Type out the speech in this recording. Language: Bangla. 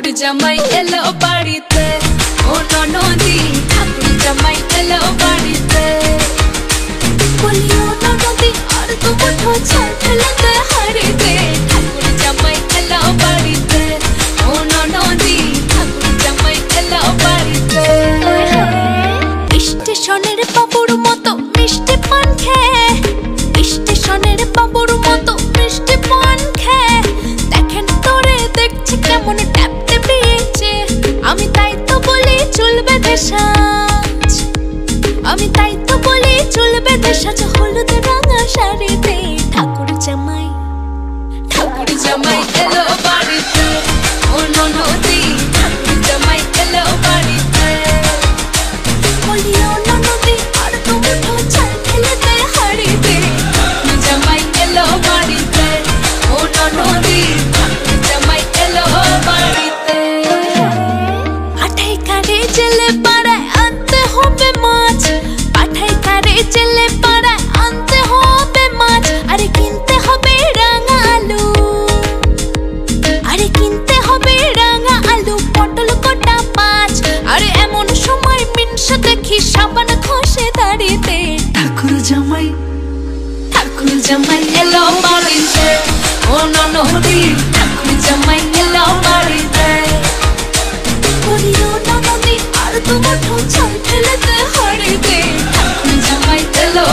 ঠাকুর জামাই এলো বাড়িতে, ও ননদি ঠাকুর জামাই এলো বাড়িতে। বলি ও ননদি আর তো মুঠো ছাড় ফেলতে হাড়িতে, ঠাকুর জামাই এলো বাড়িতে, ও ননদি ঠাকুর জামাই এলো বাড়িতে। স্টেশনের বাবুর মতো মিষ্টি পান খেয়ে, স্টেশনের বাবুর মতো মিষ্টি পান খেয়ে, দেখেন তোরে দেখছি কেমন ট্যাপ টেপিয়েছে। আমি তাই তো বলি চুল বেঁধে সাজ, আমি তাই তো বলি চুল বেঁধে সাজ হলুদ রাঙা শাড়িতে। ঠাকুর জামাই, ঠাকুর জামাই এলো বাড়িতে, ও ননদি ঠাকুর জামাই এলো বাড়িতে। বলি ও ননদি আর তো মুঠো ছাড় ফেলতে হাড়িতে, ঠাকুর জামাই এলো বাড়িতে, ও ননদি ঠাকুর জামাই এলো বাড়িতে। পাঠাই কারে জেলে পাড়ায় আনতে হবে মাছ, পাঠাই কারে জেলে পাড়ায় আনতে হবে মাছ। আরে কিনতে হবে রাঙা আলু, আরে কিনতে হবে রাঙা আলু, পটল কটা পাঁচ। আরে এমন সময় মিনসা দেখি সাবান খসে দাড়িতে। ঠাকুর জামাই, ঠাকুর জামাই এলো বাড়িতে, ও ননদি ঠাকুর জামাই এলো বাড়িতে। বলি ও ননদি আর তো মুঠো ছাড় ফেলতে হাড়িতে, ঠাকুর জামাই এলো